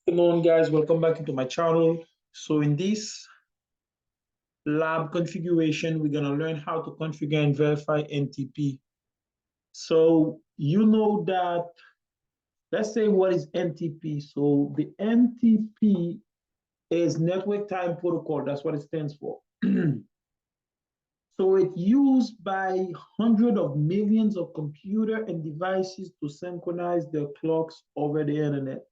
Good morning, guys. Welcome back into my channel. So in this lab configuration, we're going to learn how to configure and verify NTP. So you know that, let's say, what is NTP? So the NTP is Network Time Protocol. That's what it stands for. So it's used by hundreds of millions of computer and devices to synchronize their clocks over the internet.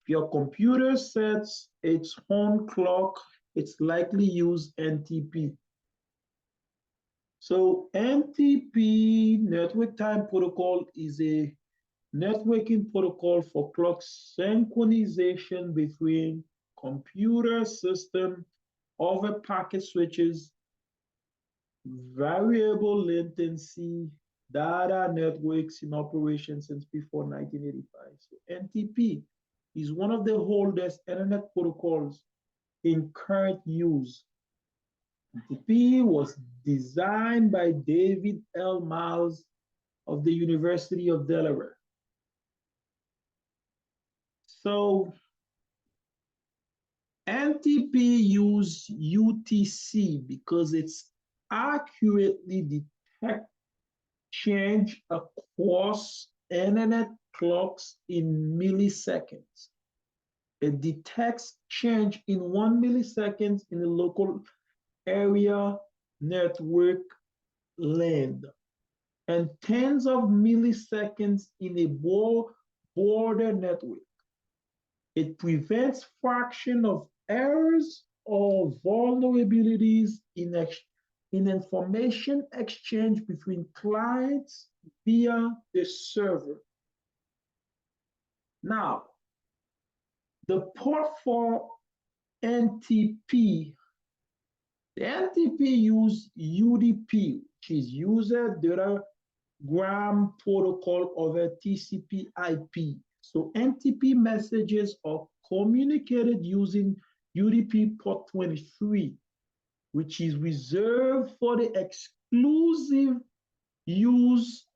If your computer sets its own clock, it's likely use NTP. So NTP, Network Time Protocol, is a networking protocol for clock synchronization between computer system over packet switches, variable latency, data networks in operation since before 1985. So NTP is one of the oldest internet protocols in current use. NTP was designed by David L. Miles of the University of Delaware. So NTP uses UTC because it's accurately detect change across internet clocks in milliseconds. It detects change in 1 millisecond in the local area network length and tens of milliseconds in a border network. It prevents fraction of errors or vulnerabilities in information exchange between clients via the server. Now, the port for NTP, the NTP use UDP, which is User Datagram Protocol over TCP IP. So NTP messages are communicated using UDP port 23, which is reserved for the exclusive use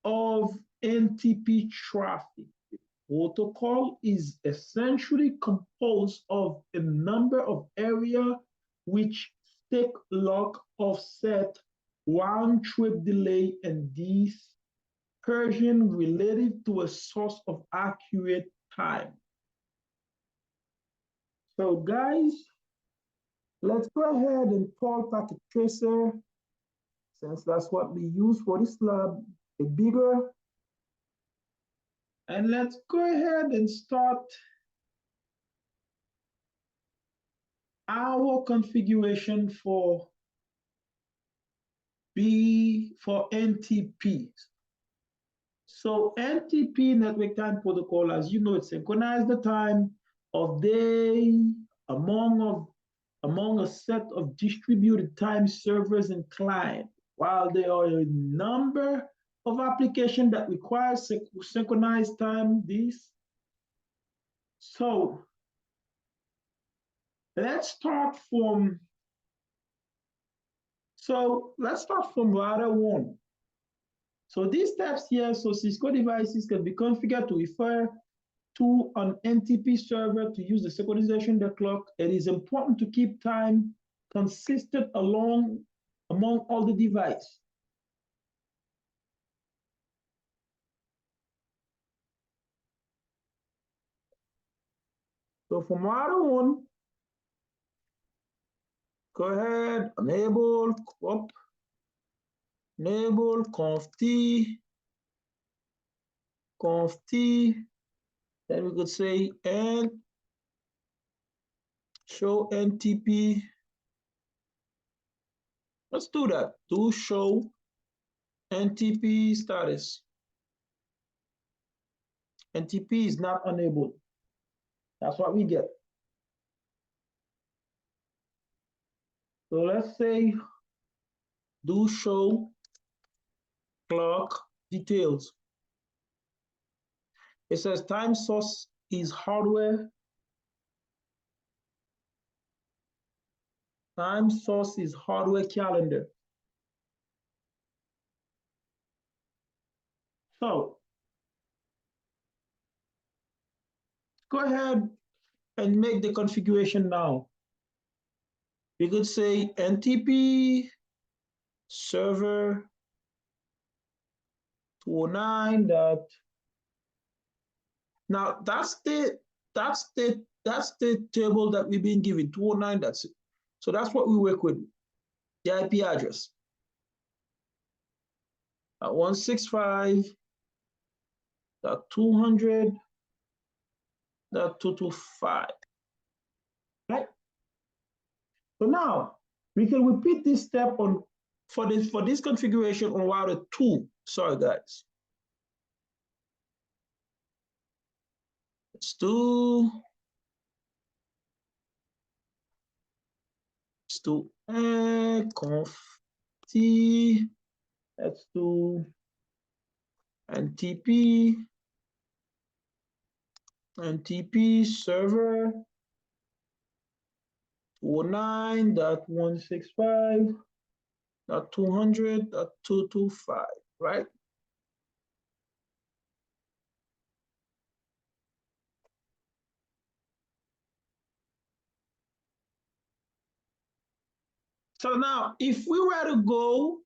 of NTP traffic. The protocol is essentially composed of a number of area which stick lock offset round trip delay and dispersion related to a source of accurate time. So guys, let's go ahead and pull packet tracer, since that's what we use for this lab, a bigger. And let's go ahead and start our configuration for NTP. So NTP, Network Time Protocol, as you know, it synchronizes the time of day among a set of distributed time servers and clients. While there are a number of applications that require synchronized time, so let's start from router 1. So these steps here, so Cisco devices can be configured to refer to an NTP server to use the synchronization of the clock. It is important to keep time consistent among all the devices. So from router 1, go ahead, enable conf t, then we could say and show NTP. Let's do that. Do show NTP status. NTP is not enabled. That's what we get. So let's say do show clock details. It says time source is hardware. Time source is hardware calendar. So go ahead and make the configuration now. We could say NTP server 209 dot. Now that's the table that we've been given, 209. That's it. So that's what we work with, the IP address. 165.200.225. Right? So now we can repeat this step on for this configuration on router 2. Sorry guys. Let's do conf t. Let's do NTP server 209.165.200.225, right? So now, if we were to go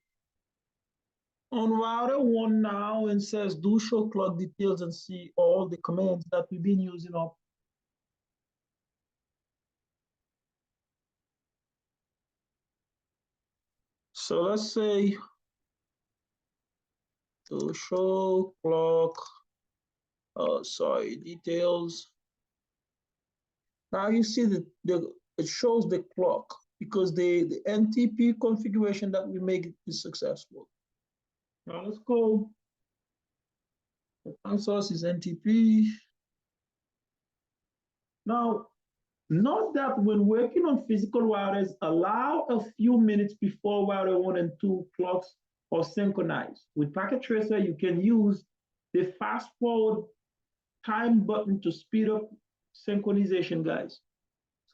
on router 1 now and says do show clock details and see all the commands that we've been using up. So let's say to show clock, details. Now you see it shows the clock because the NTP configuration that we make is successful. Now let's go. The time source is NTP. Now, note that when working on physical routers, allow a few minutes before router 1 and 2 clocks are synchronized. With Packet Tracer, you can use the fast forward time button to speed up synchronization, guys.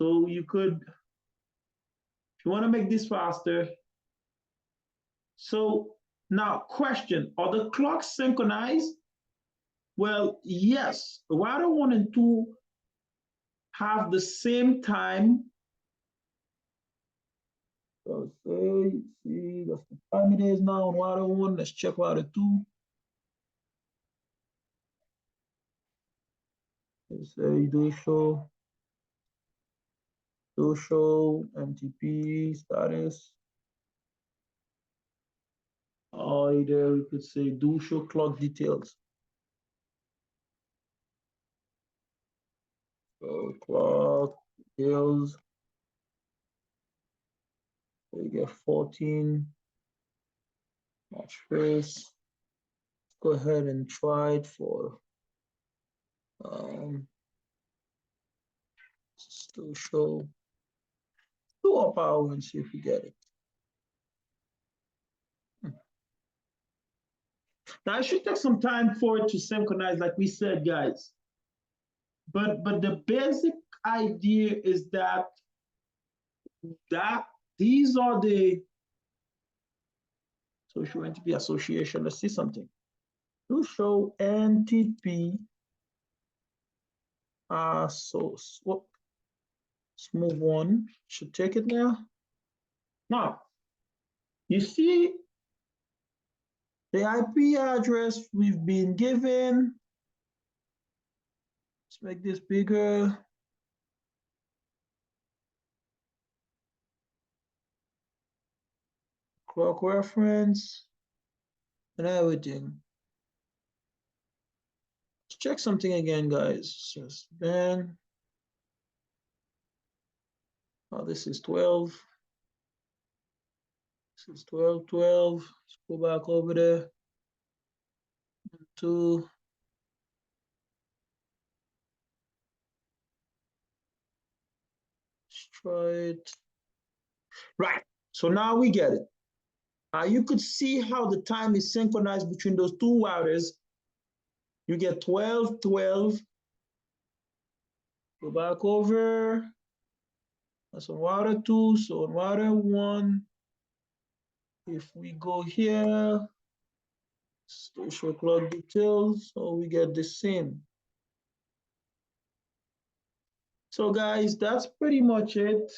So you could, if you want to make this faster. So now question, are the clocks synchronized? Well, yes, router 1 and 2 have the same time. So say, see, that's the time it is now on router 1. Let's check router 2. Let's say do show NTP status. Or either we could say do show clock details. So clock details. We get 14. Match face. Go ahead and try it for still show. Do up power and see if we get it. Now it should take some time for it to synchronize, like we said, guys. But the basic idea is that these are the social NTP association. Let's see something. To show NTP source. Whoop. Let's move on. Should take it now. Now, you see the IP address we've been given. Let's make this bigger. Clock reference and everything. Let's check something again, guys. Just then. Oh, this is 12. This is 12, 12. Let's go back over there. 2. Let's try it. Right. So now we get it. You could see how the time is synchronized between those two routers. You get 12, 12. Go back over. That's on router 2. So on router 1, if we go here, still show clock details, so we get the same. So guys, that's pretty much it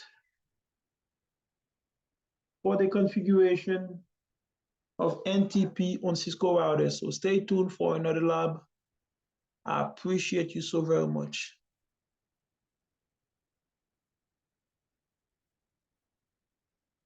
for the configuration of NTP on Cisco routers. So stay tuned for another lab. I appreciate you so very much.